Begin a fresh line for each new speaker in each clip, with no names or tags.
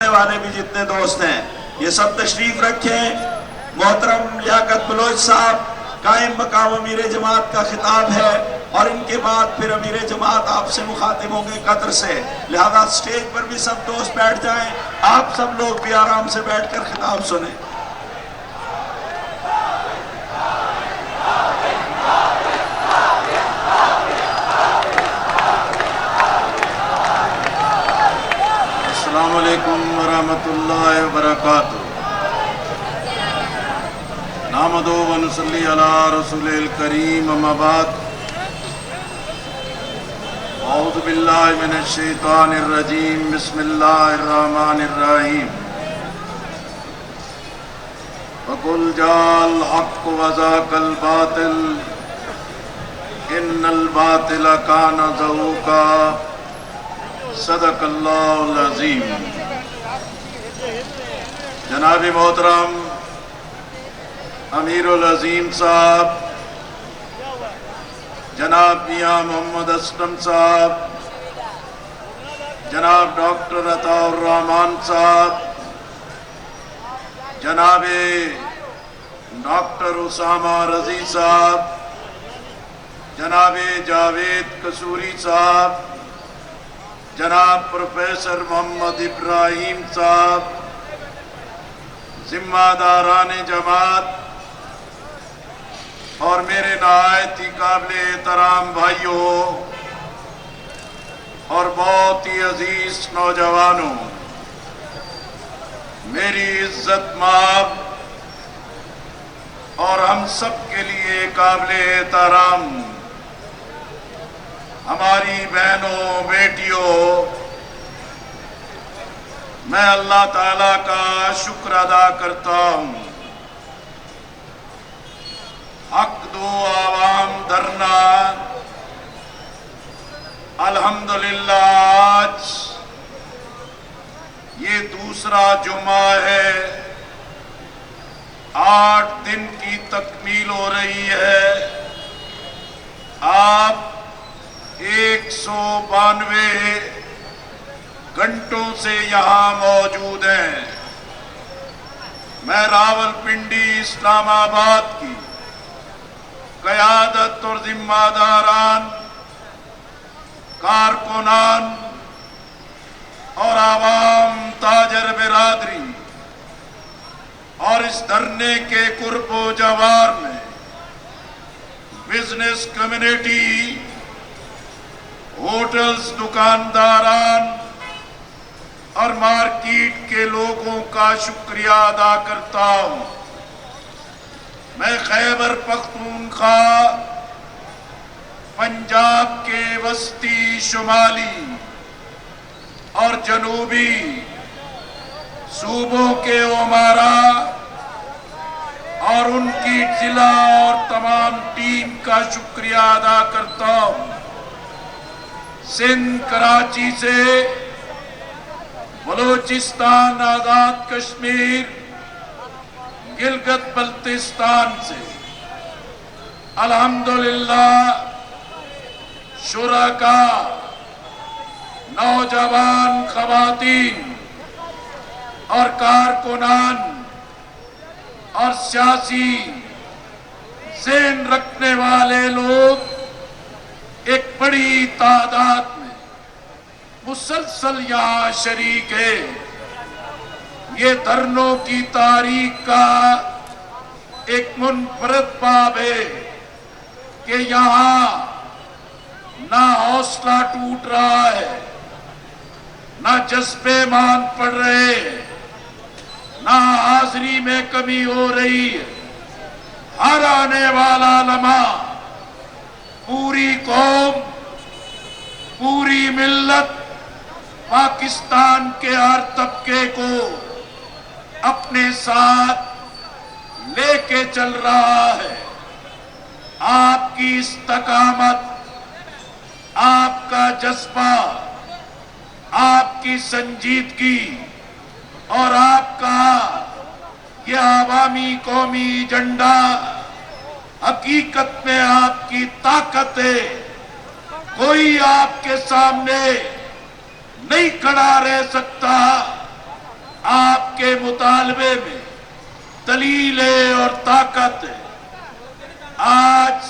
سننے والے بھی جتنے دوست ہیں یہ سب تشریف رکھیں. محترم لیاقت بلوچ صاحب قائم مقام امیر جماعت کا خطاب ہے اور ان کے بعد پھر امیر جماعت آپ سے مخاطب ہوں گے قطر سے، لہذا سٹیج پر بھی سب دوست بیٹھ جائیں، آپ سب لوگ بھی آرام سے بیٹھ کر خطاب سنیں.
السلام علیکم ورحمۃ اللہ وبرکاتہ. نحمدہ و نصلی علی رسول الکریم، اما بعد. اعوذ باللہ من الشیطان الرجیم، بسم اللہ الرحمن الرحیم. وَقُلْ جَاءَ الْحَقُّ وَزَهَقَ الْبَاطِلُ إِنَّ الْبَاطِلَ كَانَ زَهُوقًا. صدق اللہ العظیم. جناب محترم امیر العظیم صاحب، جناب میاں محمد اسلم صاحب، جناب ڈاکٹر عطاء الرحمان صاحب، جناب ڈاکٹر اسامہ رضی صاحب، جناب جاوید قصوری صاحب، جناب پروفیسر محمد ابراہیم صاحب، ذمہ داران جماعت اور میرے نہایت ہی قابل احترام بھائیوں اور بہت ہی عزیز نوجوانوں، میری عزت مآب اور ہم سب کے لیے قابل احترام ہماری بہنوں بیٹیوں، میں اللہ تعالیٰ کا شکر ادا کرتا ہوں. حق دو عوام دھرنا. الحمدللہ آج یہ دوسرا جمعہ ہے، 8 دن کی تکمیل ہو رہی ہے. آپ 192 گھنٹوں سے یہاں موجود ہیں. میں راولپنڈی اسلام آباد کی قیادت اور ذمہ داران، کارکنان اور عوام تاجر برادری اور اس دھرنے کے قرب و جوار میں بزنس کمیونٹی، ہوٹلز، دکانداران اور مارکیٹ کے لوگوں کا شکریہ ادا کرتا ہوں. میں خیبر پختونخوا، پنجاب کے وسطی، شمالی اور جنوبی صوبوں کے امراء اور ان کی ضلع اور تمام ٹیم کا شکریہ ادا کرتا ہوں. سندھ، کراچی سے، بلوچستان، آزاد کشمیر، گلگت بلتستان سے، الحمدللہ شرکاء، نوجوان، خواتین اور کارکنان اور سیاسی ذہن رکھنے والے لوگ ایک بڑی تعداد میں مسلسل یہاں شریک ہے. یہ دھرنوں کی تاریخ کا ایک منفرد باب ہے کہ یہاں نہ حوصلہ ٹوٹ رہا ہے، نہ جذبے مان پڑ رہے، نہ حاضری میں کمی ہو رہی ہے. ہر آنے والا لمحہ پوری قوم، پوری ملت پاکستان کے ہر طبقے کو اپنے ساتھ لے کے چل رہا ہے. آپ کی استقامت، آپ کا جذبہ، آپ کی سنجیدگی اور آپ کا یہ عوامی قومی ایجنڈا حقیقت میں آپ کی طاقت ہے. کوئی آپ کے سامنے نہیں کھڑا رہ سکتا مطالبے میں دلیل اور طاقت ہے۔ آج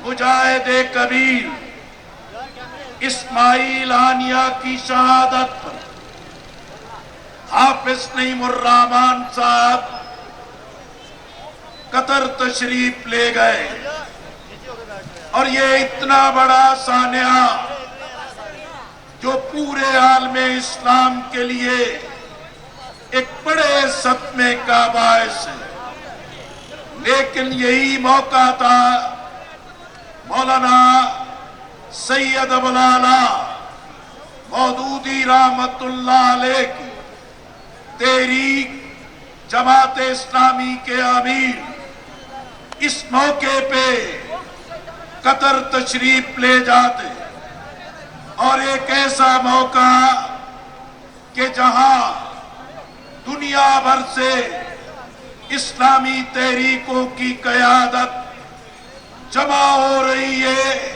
مجاہد کبیر اسماعیل ہانیہ کی شہادت پر حافظ نعیم الرحمن صاحب قطر تشریف لے گئے، اور یہ اتنا بڑا سانحہ جو پورے عالم اسلام کے لیے ایک بڑے صدمے کا باعث ہے، لیکن یہی موقع تھا مولانا سید ابوالعلا مودودی رحمت اللہ علیہ کی تحریک جماعت اسلامی کے امیر اس موقع پہ قطر تشریف لے جاتے، اور ایک ایسا موقع کہ جہاں دنیا بھر سے اسلامی تحریکوں کی قیادت جمع ہو رہی ہے،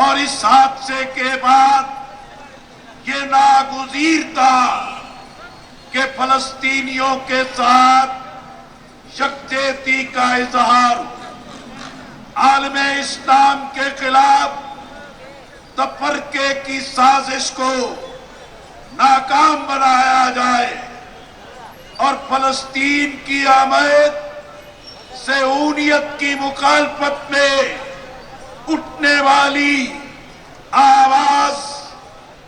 اور اس حادثے کے بعد یہ ناگزیر تھا کہ فلسطینیوں کے ساتھ یکجہتی کا اظہار عالم اسلام کے خلاف تفرقے کی سازش کو ناکام بنایا جائے، اور فلسطین کی حمایت صہیونیت کی مخالفت میں اٹھنے والی آواز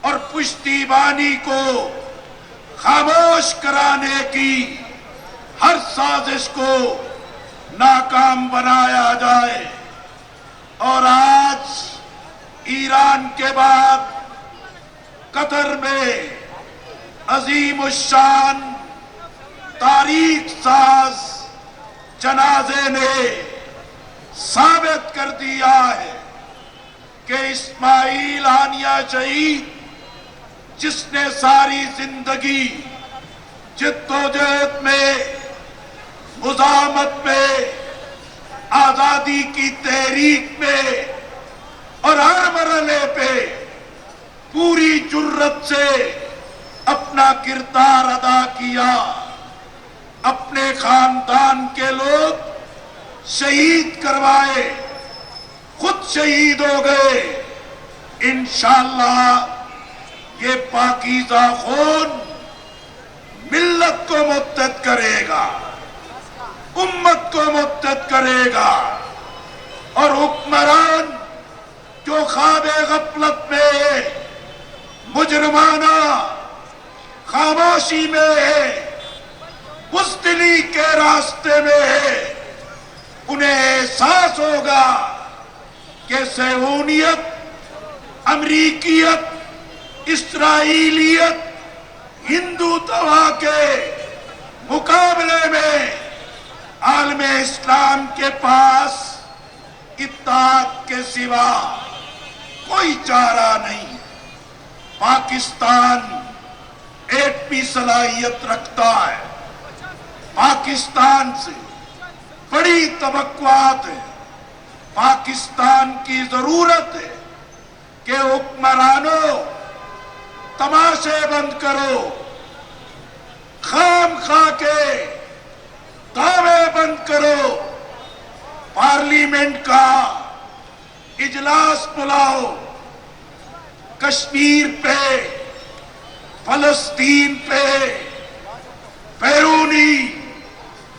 اور پشتیبانی کو خاموش کرانے کی ہر سازش کو ناکام بنایا جائے۔ اور آج ایران کے بعد قطر میں عظیم الشان تاریخ ساز جنازے نے ثابت کر دیا ہے کہ اسماعیل ہانیہ شہید، جس نے ساری زندگی جد و جہد میں، مزاحمت میں، آزادی کی تحریک میں اور ہر مرحلے پہ پوری جرت سے اپنا کردار ادا کیا، اپنے خاندان کے لوگ شہید کروائے، خود شہید ہو گئے۔ انشاءاللہ یہ پاکیزہ خون ملت کو متحد کرے گا، امت کو متحد کرے گا، اور حکمران جو خواب غفلت میں، مجرمانہ خاموشی میں ہے، بزدلی کے راستے میں ہے، انہیں احساس ہوگا کہ صہیونیت، امریکیت، اسرائیلیت، ہندوتوا کے مقابلے میں عالم اسلام کے پاس اتحاد کے سوا کوئی چارہ نہیں۔ پاکستان ایٹمی صلاحیت رکھتا ہے، پاکستان سے بڑی توقعات ہے، پاکستان کی ضرورت ہے کہ حکمرانوں تماشے بند کرو، خام خواہ کے دعوے بند کرو، پارلیمنٹ کا اجلاس بلاؤ، کشمیر پہ، فلسطین پہ بیرونی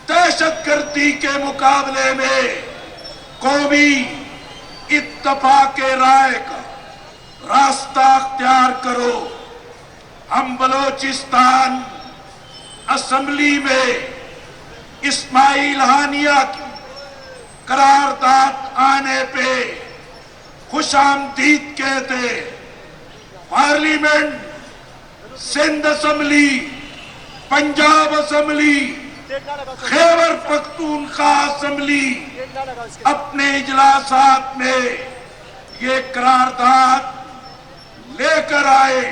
دہشت گردی کے مقابلے میں قومی اتفاق رائے کا راستہ اختیار کرو۔ ہم بلوچستان اسمبلی میں اسماعیل ہانیہ کی قرارداد آنے پہ خوش آمدید کہتے، parliament, Sindh assembly, Punjab assembly, Khyber Pakhtunkhwa assembly اپنے اجلاسات میں یہ قرارداد لے کر آئے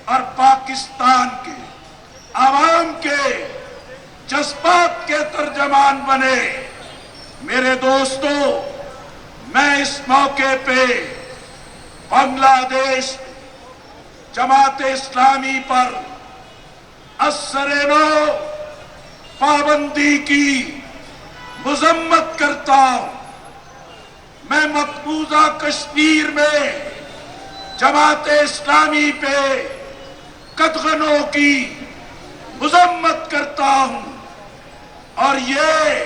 اور پاکستان کے عوام کے جذبات کے ترجمان بنے۔ میرے دوستو، میں اس موقع پہ بنگلہ دیش جماعت اسلامی پر سرنو پابندی کی مذمت کرتا ہوں۔ میں مقبوضہ کشمیر میں جماعت اسلامی پہ قدغنوں کی مذمت کرتا ہوں، اور یہ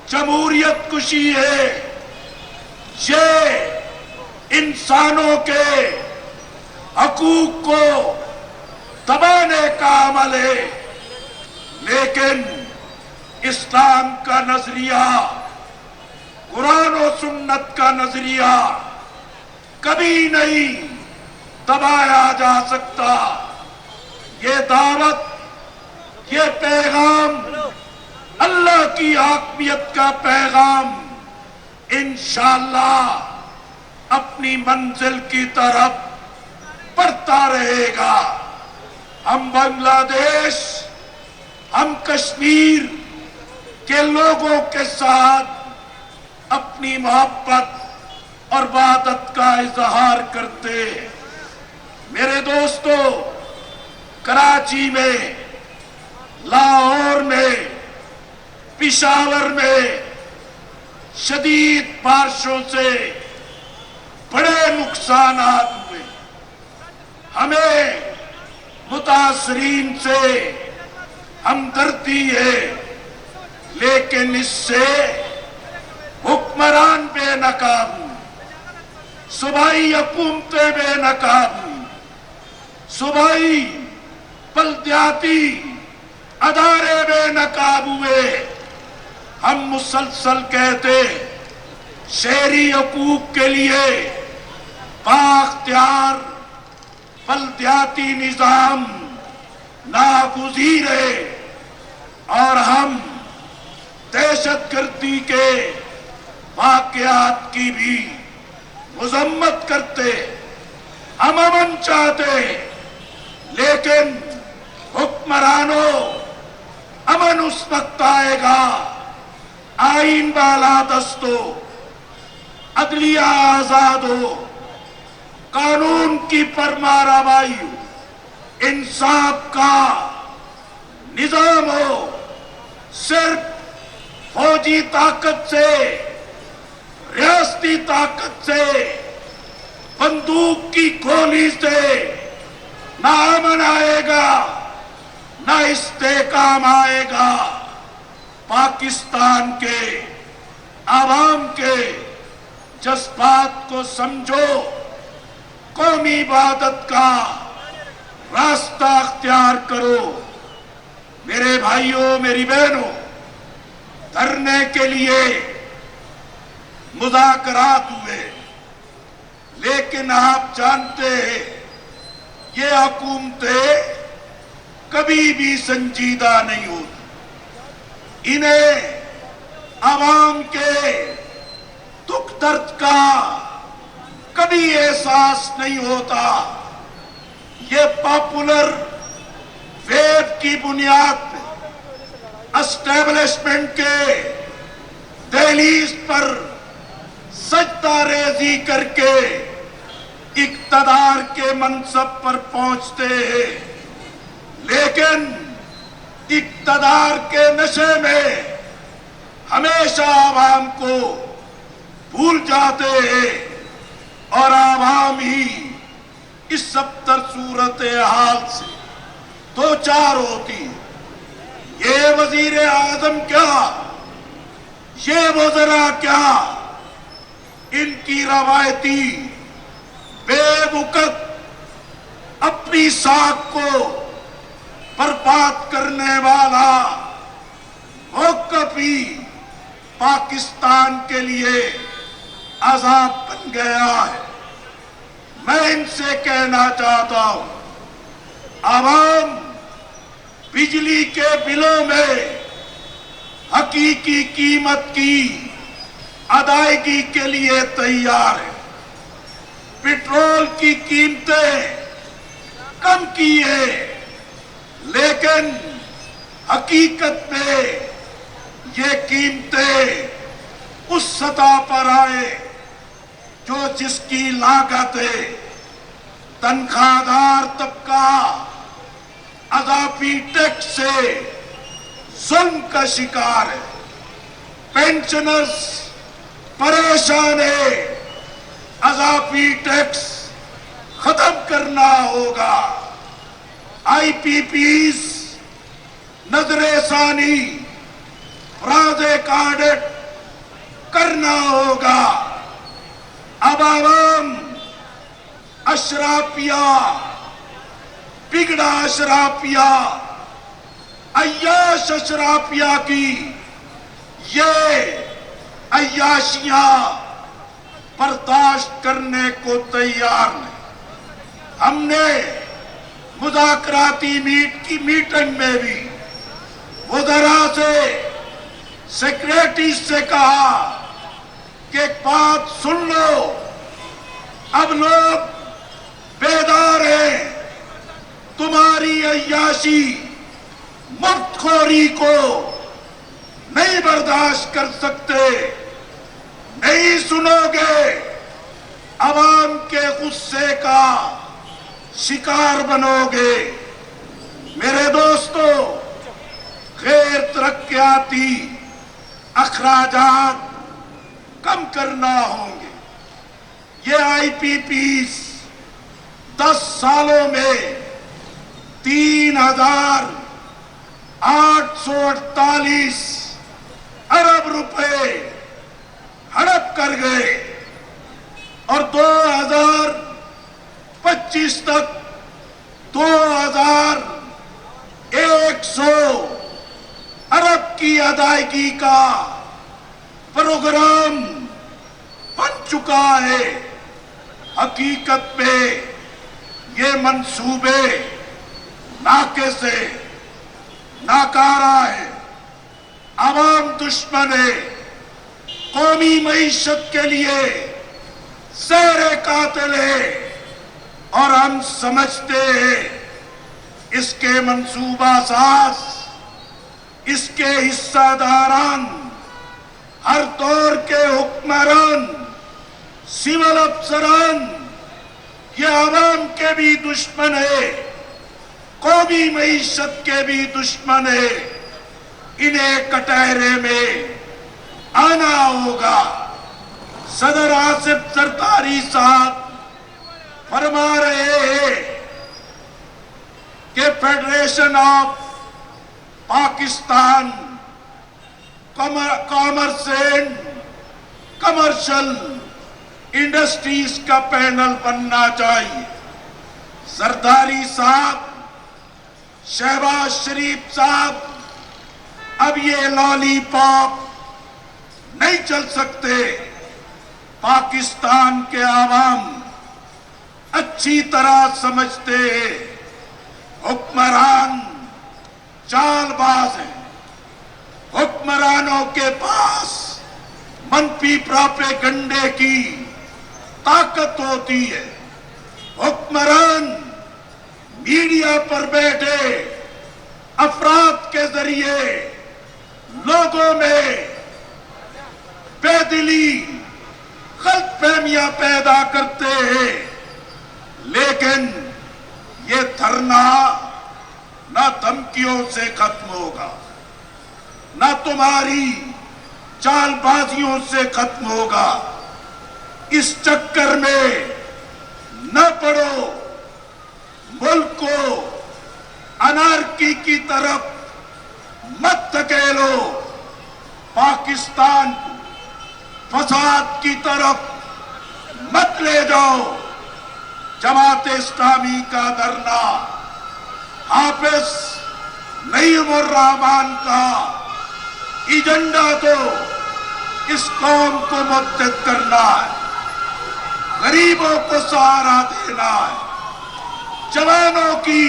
جمہوریت کشی ہے، یہ انسانوں کے حقوق کو دبانے کا عمل ہے۔ لیکن اسلام کا نظریہ، قرآن و سنت کا نظریہ کبھی نہیں دبایا جا سکتا۔ یہ دعوت، یہ پیغام، اللہ کی حاکمیت کا پیغام انشاءاللہ اپنی منزل کی طرف بڑھتا رہے گا۔ ہم بنگلہ دیش، ہم کشمیر کے لوگوں کے ساتھ اپنی محبت اور وحدت کا اظہار کرتے ہیں۔ میرے دوستو، کراچی میں، لاہور میں، پشاور میں شدید بارشوں سے بڑے نقصانات ہوئے۔ ہمیں متاثرین سے ہمدردی ہے، لیکن اس سے حکمران بے نقاب، صوبائی حکومتیں بے نقاب، صوبائی بلدیاتی ادارے بے نقاب ہوئے۔ ہم مسلسل کہتے شہری حقوق کے لیے بااختیار بلدیاتی نظام ناگزیر ہے، اور ہم دہشت گردی کے واقعات کی بھی مذمت کرتے۔ ہم امن چاہتے، لیکن حکمرانوں، امن اس وقت آئے گا آئین بالادست ہو، عدلیہ آزاد ہو، قانون کی فرمانروائی ہو، انصاف کا نظام ہو۔ صرف فوجی طاقت سے، ریاستی طاقت سے، بندوق کی گولی سے نہ امن آئے گا، نہ استحکام آئے گا۔ پاکستان کے عوام کے جذبات کو سمجھو، قومی وحدت کا راستہ اختیار کرو۔ میرے بھائیوں، میری بہنوں، دھرنے کے لیے مذاکرات ہوئے، لیکن آپ جانتے ہیں یہ حکومتیں کبھی بھی سنجیدہ نہیں ہوتی۔ انہیں عوام کے دکھ درد کا کبھی احساس نہیں ہوتا۔ یہ پاپولر ویو کی بنیاد پہ اسٹیبلشمنٹ کے دہلیز پر سجدہ ریزی کر کے اقتدار کے منصب پر پہنچتے ہیں، لیکن اقتدار کے نشے میں ہمیشہ عوام کو بھول جاتے ہیں، اور عوام ہی اس ابتر صورتحال سے دو چار ہوتی ہے۔ یہ وزیر اعظم کیا، یہ وزراء کیا، ان کی روایتی بے وقت اپنی ساکھ کو برباد کرنے والا موقف ہی پاکستان کے لیے عذاب بن گیا ہے۔ میں ان سے کہنا چاہتا ہوں، عوام بجلی کے بلوں میں حقیقی قیمت کی ادائیگی کے لیے تیار ہے۔ پٹرول کی قیمتیں کم کی ہے، لیکن حقیقت میں یہ قیمتیں اس سطح پر آئے جو جس کی لاگت ہے تنخواہ دار طبقہ اضافی ٹیکس سے ظلم کا شکار ہے، پینشنرز پریشان ہے، اضافی ٹیکس ختم کرنا ہوگا، آئی پی پیز نظر ثانی فراز کارڈٹ کرنا ہوگا۔ اب عوام اشرافیہ، بگڑا اشرافیہ، عیاش اشرافیہ کی یہ عیاشیاں برداشت کرنے کو تیار نہیں۔ ہم نے مذاکراتی میٹنگ میں بھی وزراء سے، سیکریٹری سے کہا کہ ایک بات سن لو، اب لوگ بیدار ہیں، تمہاری عیاشی مفت خوری کو نہیں برداشت کر سکتے، نہیں سنو گے، عوام کے غصے کا شکار بنو گے۔ میرے دوستو، غیر ترقیاتی اخراجات کم کرنا ہوں گے۔ یہ آئی پی پیز 10 سالوں میں 3,848 ارب روپے ہڑپ کر گئے، اور 2025 تک 2,100 ارب کی ادائیگی کا پروگرام بن چکا ہے۔ حقیقت میں یہ منصوبے ناقص ہے، ناکارہ ہے، عوام دشمن ہے، قومی معیشت کے لیے زہر قاتل ہے، اور ہم سمجھتے ہیں اس کے منصوبہ ساز، اس کے حصہ داران، ہر دور کے حکمران، سول افسران، یہ عوام کے بھی دشمن ہے، قومی معیشت کے بھی دشمن ہے۔ انہیں کٹہرے میں آنا ہوگا۔ صدر آصف زرداری صاحب فرما رہے ہیں کہ federation of Pakistan commerce and commercial industries کا پینل بننا چاہیے۔ زرداری صاحب، شہباز شریف صاحب، اب یہ لالی پاپ نہیں چل سکتے۔ پاکستان کے عوام اچھی طرح سمجھتے ہیں حکمران چال باز ہیں، حکمرانوں کے پاس منفی پراپیگنڈے کی طاقت ہوتی ہے۔ حکمران میڈیا پر بیٹھے افراد کے ذریعے لوگوں میں بے دلی، غلط فہمیاں پیدا کرتے ہیں، لیکن یہ دھرنا نہ دھمکیوں سے ختم ہوگا، نہ تمہاری چال بازیوں سے ختم ہوگا۔ اس چکر میں نہ پڑو، ملک کو انارکی کی طرف مت دھکیلو، پاکستان کو فساد کی طرف مت لے جاؤ۔ جماعت اسلامی کا دھرنا حافظ نعیم الرحمن کا ایجنڈا تو اس قوم کو متحد کرنا ہے، غریبوں کو سہارا دینا ہے، جوانوں کی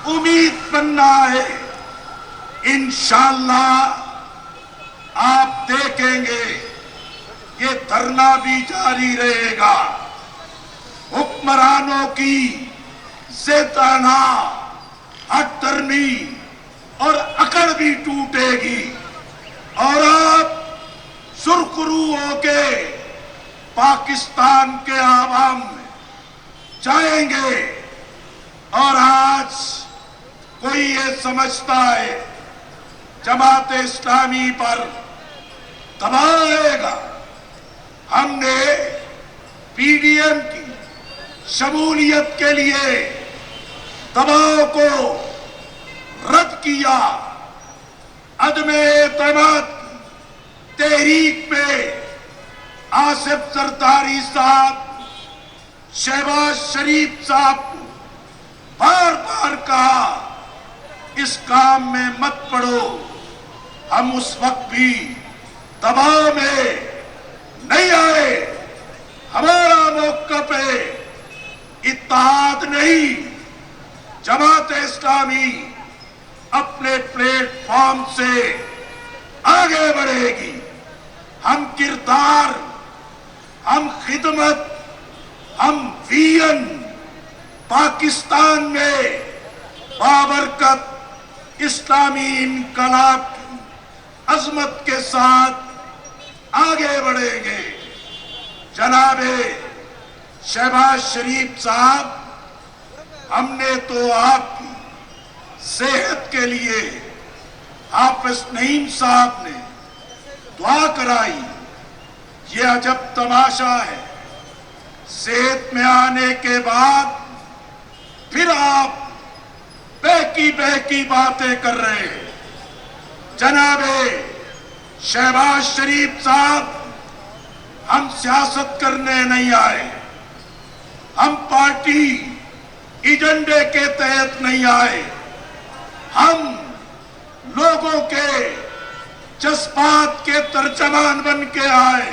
امید بننا ہے۔ انشاءاللہ آپ دیکھیں گے یہ دھرنا بھی جاری رہے گا، حکمرانوں کی زیتانا، ہٹ درمی اور اکڑ بھی ٹوٹے گی، اور آپ سرخرو ہو کے پاکستان کے عوام میں جائیں گے۔ اور آج کوئی یہ سمجھتا ہے جماعت اسلامی پر دباؤ آئے گا. ہم نے پی ڈی ایم کی شمولیت کے لیے دباؤ کو رد کیا. عدم اعتماد کی تحریک میں آصف زرداری صاحب، شہباز شریف صاحب کو بار بار کہا اس کام میں مت پڑو. ہم اس وقت بھی دباؤ میں نہیں آئے. ہمارا موقف ہے اتحاد نہیں. جماعت اسلامی اپنے پلیٹ فارم سے آگے بڑھے گی. ہم کردار، ہم خدمت، ہم ویژن پاکستان میں بابرکت اسلامی انقلاب کی عظمت کے ساتھ آگے بڑھیں گے. جناب شہباز شریف صاحب، ہم نے تو آپ کی صحت کے لیے حافظ نعیم صاحب نے دعا کرائی. یہ عجب تماشا ہے، صحت میں آنے کے بعد پھر آپ بہکی باتیں کر رہے ہیں. جناب شہباز شریف صاحب، ہم سیاست کرنے نہیں آئے، ہم پارٹی ایجنڈے کے تحت نہیں آئے، ہم لوگوں کے جذبات کے ترجمان بن کے آئے.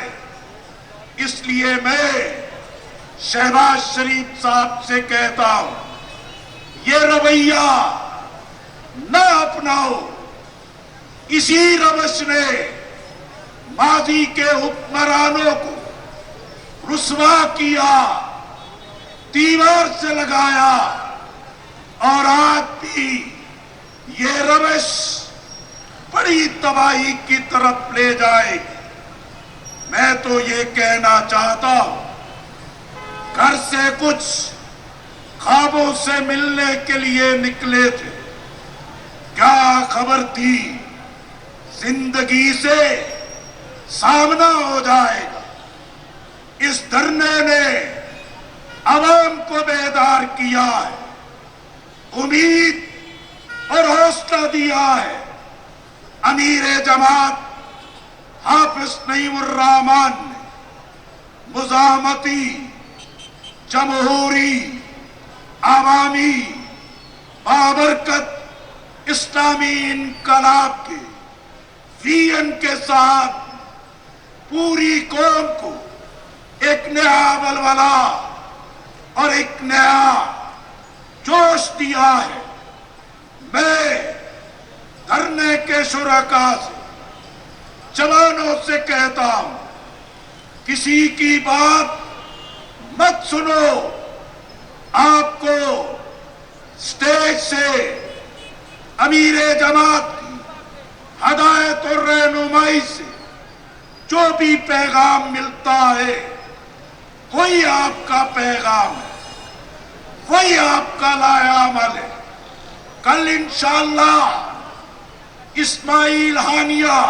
اس لیے میں شہباز شریف صاحب سے کہتا ہوں یہ رویہ نہ اپناؤ. اسی روش نے ماضی کے حکمرانوں کو رسوا کیا، دیوار سے لگایا، اور آج بھی یہ روش بڑی تباہی کی طرف لے جائے گی. میں تو یہ کہنا چاہتا ہوں، گھر سے کچھ خوابوں سے ملنے کے لیے نکلے تھے، کیا خبر تھی زندگی سے سامنا ہو جائے گا. اس دھرنے نے عوام کو بیدار کیا ہے، امید اور حوصلہ دیا ہے. امیر جماعت حافظ نعیم الرحمن نے مزاحمتی، جمہوری، عوامی، بابرکت اسلامی انقلاب کے ویژن کے ساتھ پوری قوم کو ایک نیا ولولہ اور ایک نیا جوش دیا ہے. میں دھرنے کے شرکاء سے، جوانوں سے کہتا ہوں، کسی کی بات مت سنو. آپ کو سٹیج سے امیر جماعت کی ہدایت اور رہنمائی سے جو بھی پیغام ملتا ہے وہی آپ کا پیغام ہے، وہی آپ کا لایا عمل ہے. کل انشاءاللہ اسماعیل ہانیہ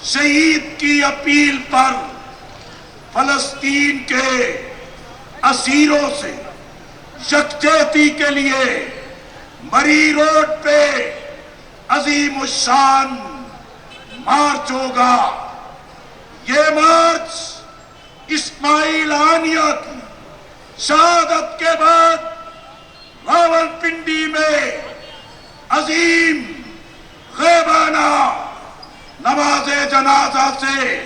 شہید کی اپیل پر فلسطین کے اسیروں سے یکجہتی کے لیے مری روڈ پہ عظیم الشان مارچ ہوگا. یہ مارچ اسماعیل ہانیہ کی شہادت کے بعد راولپنڈی میں عظیم غیبانہ نماز جنازہ سے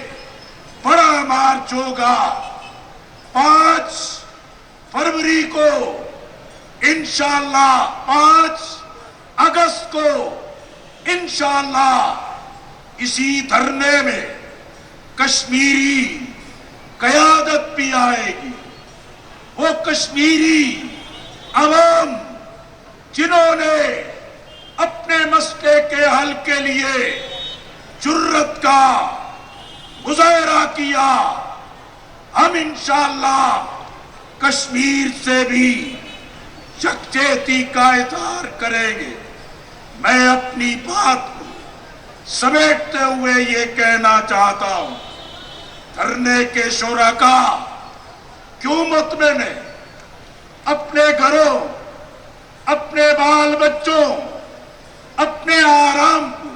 بڑا مارچ ہوگا. 5 فروری کو انشاءاللہ، 5 اگست کو انشاءاللہ اسی دھرنے میں کشمیری قیادت بھی آئے گی. وہ کشمیری عوام جنہوں نے اپنے مسئلے کے حل کے لیے جرت کا مظاہرہ کیا، ہم انشاءاللہ کشمیر سے بھی یکجہتی کا اظہار کریں گے۔ میں اپنی بات کو سمیٹتے ہوئے یہ کہنا چاہتا ہوں، دھرنے کے شرکاء کیوں مطمئن ہیں؟ اپنے گھروں، اپنے بال بچوں، اپنے آرام کو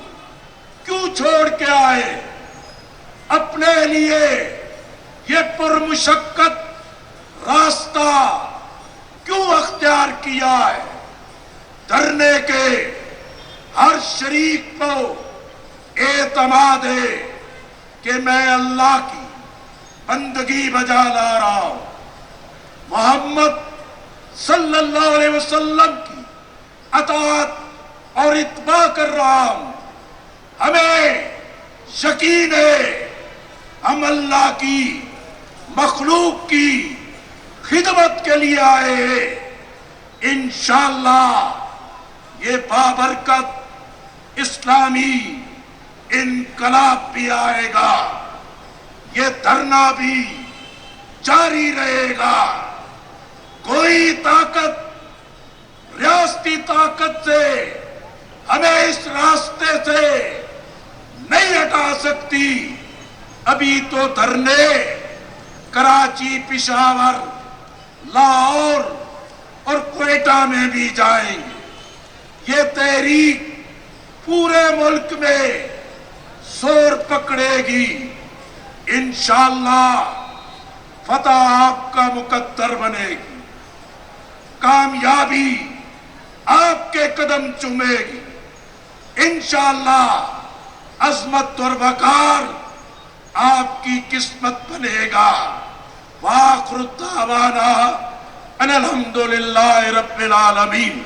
کیوں چھوڑ کے آئے؟ اپنے لیے یہ پرمشقت راستہ کیوں اختیار کیا ہے؟ دھرنے کے ہر شریک کو اعتماد ہے کہ میں اللہ کی بندگی بجا لا رہا ہوں، محمد صلی اللہ علیہ وسلم کی اطاعت اور اتباع کر رہا ہوں۔ ہمیں یقین ہے ہم اللہ کی مخلوق کی خدمت کے لیے آئے ہیں۔ انشاءاللہ یہ بابرکت اسلامی انقلاب بھی آئے گا، یہ دھرنا بھی جاری رہے گا۔ کوئی طاقت ریاستی طاقت سے ہمیں اس راستے سے نہیں ہٹا سکتی۔ ابھی تو دھرنے کراچی، پشاور، لاہور اور کوئٹہ میں بھی جائیں گے۔ یہ تحریک پورے ملک میں زور پکڑے گی۔ انشاءاللہ فتح آپ کا مقدر بنے گی، کامیابی آپ کے قدم چومے گی۔ انشاءاللہ عظمت اور وقار آپ کی قسمت بنے گا۔ وآخر دعوانا ان الحمدللہ رب العالمین۔